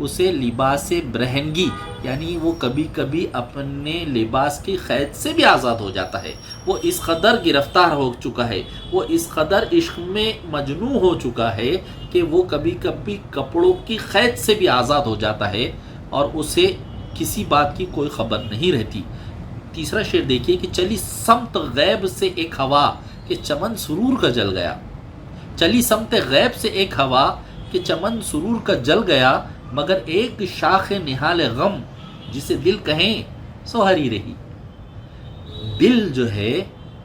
اسے لباس برہنگی یعنی وہ کبھی کبھی اپنے لباس کی قید سے بھی آزاد ہو جاتا ہے. وہ اس قدر گرفتار ہو چکا ہے, وہ اس قدر عشق میں مجنون ہو چکا ہے کہ وہ کبھی کبھی کپڑوں کی قید سے بھی آزاد ہو جاتا ہے اور اسے کسی بات کی کوئی خبر نہیں رہتی. تیسرا شعر دیکھیے کہ چلی سمت غیب سے ایک ہوا کہ چمن سرور کا جل گیا. چلی سمت غیب سے ایک ہوا کہ چمن سرور کا جل گیا, مگر ایک شاخ نہال غم جسے دل کہیں سو ہری رہی. دل جو ہے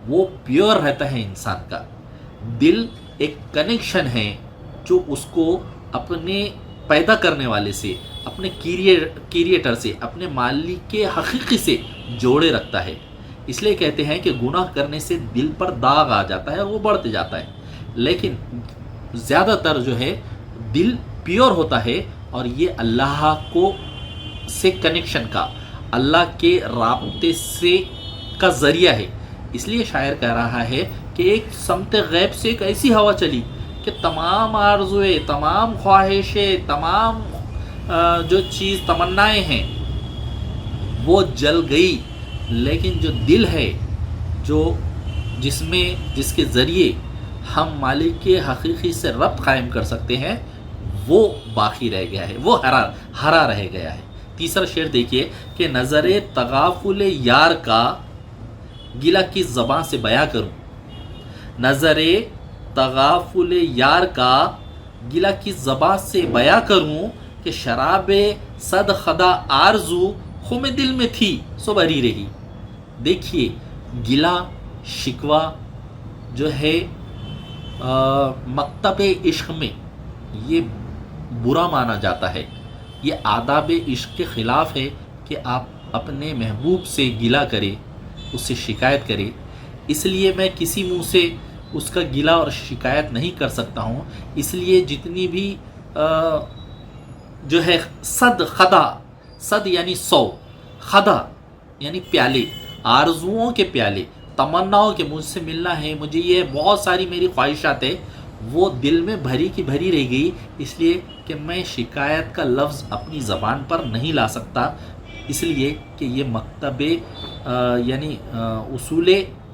وہ پیور رہتا ہے انسان کا. دل ایک کنیکشن ہے جو اس کو اپنے پیدا کرنے والے سے, اپنے کریٹر سے, اپنے مالک کے حقیقی سے جوڑے رکھتا ہے. اس لیے کہتے ہیں کہ گناہ کرنے سے دل پر داغ آ جاتا ہے اور وہ بڑھتے جاتا ہے, لیکن زیادہ تر جو ہے دل پیور ہوتا ہے اور یہ اللہ کو سے کنیکشن کا, اللہ کے رابطے سے کا ذریعہ ہے. اس لیے شاعر کہہ رہا ہے کہ ایک سمت غیب سے ایک ایسی ہوا چلی کہ تمام آرزویں, تمام خواہشیں, تمام جو چیز تمنائیں ہیں وہ جل گئی, لیکن جو دل ہے جس کے ذریعے ہم مالک کے حقیقی سے ربط قائم کر سکتے ہیں وہ باقی رہ گیا ہے, وہ ہرا رہ گیا ہے. تیسرا شعر دیکھیے کہ نظر تغافل یار کا گلہ کس زبان سے بیاں کروں. نظر تغافل یار کا گلہ کس زبان سے بیاں کروں کہ شراب صد خدا آرزو خم دل میں تھی سو بھری رہی. دیکھیے گلہ شکوہ جو ہے مکتب عشق میں یہ برا مانا جاتا ہے. یہ آداب عشق کے خلاف ہے کہ آپ اپنے محبوب سے گلہ کریں, اس سے شکایت کریں. اس لیے میں کسی منہ سے اس کا گلہ اور شکایت نہیں کر سکتا ہوں. اس لیے جتنی بھی جو ہے صد خدا, صد یعنی 100, خدا یعنی پیالے, آرزوؤں کے پیالے, تمناؤں کے مجھ سے ملنا ہے, مجھے یہ بہت ساری میری خواہشات ہے, وہ دل میں بھری کی بھری رہ گئی, اس لیے کہ میں شکایت کا لفظ اپنی زبان پر نہیں لا سکتا. اس لیے کہ یہ مکتب یعنی اصول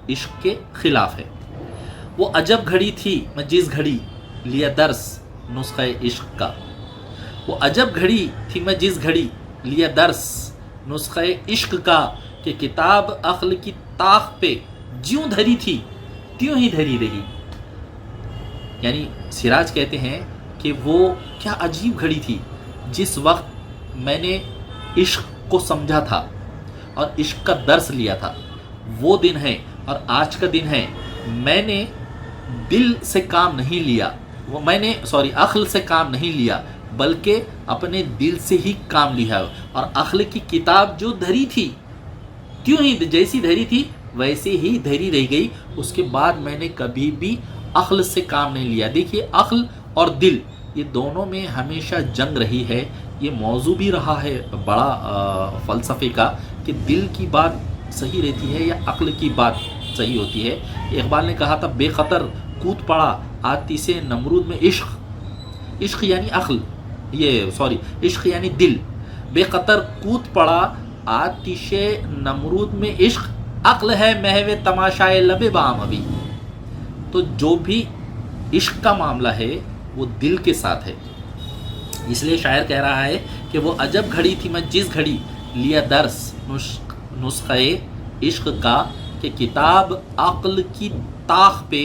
عشق کے خلاف ہے. وہ عجب گھڑی تھی میں جس گھڑی لیا درس نسخہ عشق کا. وہ عجب گھڑی تھی میں جس گھڑی لیا درس نسخہ عشق کا کہ کتاب عقل کی طاق پہ جیوں دھری تھی تیوں ہی دھری رہی. یعنی سراج کہتے ہیں کہ وہ کیا عجیب گھڑی تھی جس وقت میں نے عشق کو سمجھا تھا اور عشق کا درس لیا تھا. وہ دن ہے اور آج کا دن ہے. میں نے دل سے کام نہیں لیا, عقل سے کام نہیں لیا, بلکہ اپنے دل سے ہی کام لیا, اور عقل کی کتاب جو دھری تھی کیوں ہی جیسی دھری تھی ویسے ہی دھری رہ گئی. اس کے بعد میں نے کبھی بھی عقل سے کام نہیں لیا. دیکھیے عقل اور دل یہ دونوں میں ہمیشہ جنگ رہی ہے. یہ موضوع بھی رہا ہے بڑا فلسفے کا کہ دل کی بات صحیح رہتی ہے یا عقل کی بات صحیح ہوتی ہے. اقبال نے کہا تھا بے خطر کود پڑا آتش نمرود میں عشق. عشق یعنی عقل, عشق یعنی دل. بے خطر کود پڑا آتش نمرود میں عشق, عقل ہے محو تماشائے لب بام ابھی. تو جو بھی عشق کا معاملہ ہے وہ دل کے ساتھ ہے. اس لیے شاعر کہہ رہا ہے کہ وہ عجب گھڑی تھی میں جس گھڑی لیا درس نسخہ عشق کا کہ کتاب عقل کی طاق پہ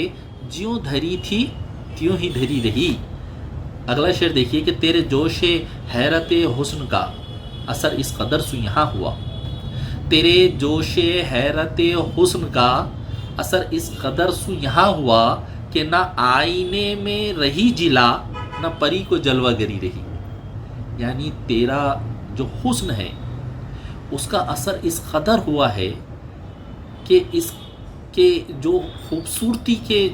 جیوں دھری تھی تیوں ہی دھری رہی. اگلا شعر دیکھیے کہ تیرے جوش حیرت حسن کا اثر اس قدر سو یہاں ہوا. تیرے جوش حیرت حسن کا اثر اس قدر سو یہاں ہوا کہ نہ آئینے میں رہی جلا نہ پری کو جلوہ گری رہی. یعنی تیرا جو حسن ہے اس کا اثر اس قدر ہوا ہے کہ اس کے جو خوبصورتی کے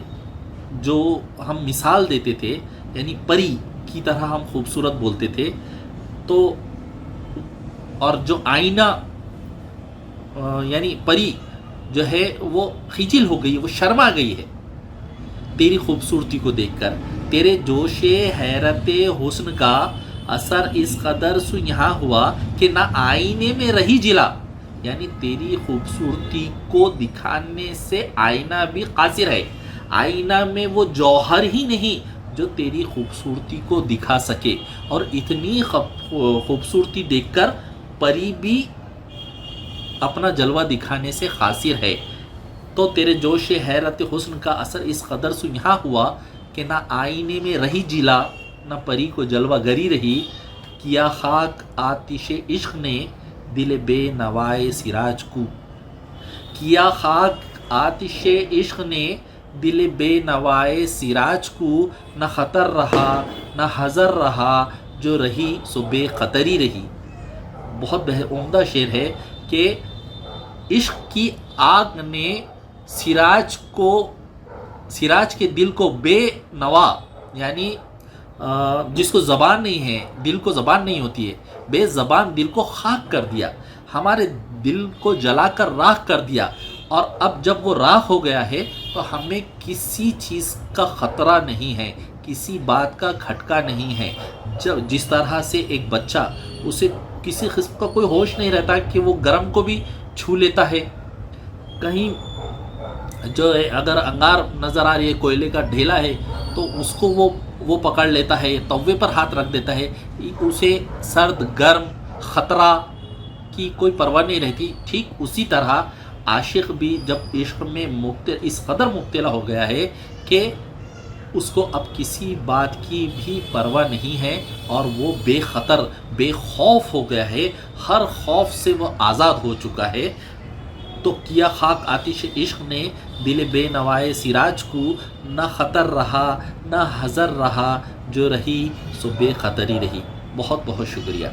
جو ہم مثال دیتے تھے یعنی پری کی طرح ہم خوبصورت بولتے تھے, تو اور جو آئینہ یعنی پری جو ہے وہ خجل ہو گئی, وہ شرما گئی ہے تیری خوبصورتی کو دیکھ کر. تیرے جوش حیرت حسن کا اثر اس قدر سو یہاں ہوا کہ نہ آئینے میں رہی جلا، یعنی تیری خوبصورتی کو دکھانے سے آئینہ بھی قاصر ہے، آئینہ میں وہ جوہر ہی نہیں جو تیری خوبصورتی کو دکھا سکے، اور اتنی خوبصورتی دیکھ کر پری بھی اپنا جلوہ دکھانے سے قاصر ہے۔ تو تیرے جوش حیرت حسن کا اثر اس قدر سے یہاں ہوا کہ نہ آئینے میں رہی جلا، نہ پری کو جلوہ گری رہی، کیا خاک آتش عشق نے دل بے نوائے سراج کو، کیا خاک آتش عشق نے دل بے نوائے سراج کو، نہ خطر رہا نہ حذر رہا، جو رہی سو بے خطری رہی۔ بہت عمدہ شعر ہے کہ عشق کی آگ نے سراج کے دل کو بے نوا، یعنی جس کو زبان نہیں ہے، دل کو زبان نہیں ہوتی ہے، بے زبان دل کو خاک کر دیا، ہمارے دل کو جلا کر راکھ کر دیا، اور اب جب وہ راکھ ہو گیا ہے تو ہمیں کسی چیز کا خطرہ نہیں ہے، کسی بات کا کھٹکا نہیں ہے۔ جس طرح سے ایک بچہ، اسے کسی قسم کا کوئی ہوش نہیں رہتا کہ وہ گرم کو بھی چھو لیتا ہے، کہیں جو ہے اگر انگار نظر آ رہی ہے، کوئلے کا ڈھیلا ہے تو اس کو وہ پکڑ لیتا ہے، توے پر ہاتھ رکھ دیتا ہے، اسے سرد گرم خطرہ کی کوئی پرواہ نہیں رہتی۔ ٹھیک اسی طرح عاشق بھی جب عشق میں اس قدر مبتلا ہو گیا ہے کہ اس کو اب کسی بات کی بھی پرواہ نہیں ہے، اور وہ بے خطر بے خوف ہو گیا ہے، ہر خوف سے وہ آزاد ہو چکا ہے۔ تو کیا خاک آتش عشق نے دل بے نوائے سراج کو، نہ خطر رہا نہ حذر رہا، جو رہی سو بے خطری رہی۔ بہت بہت شکریہ۔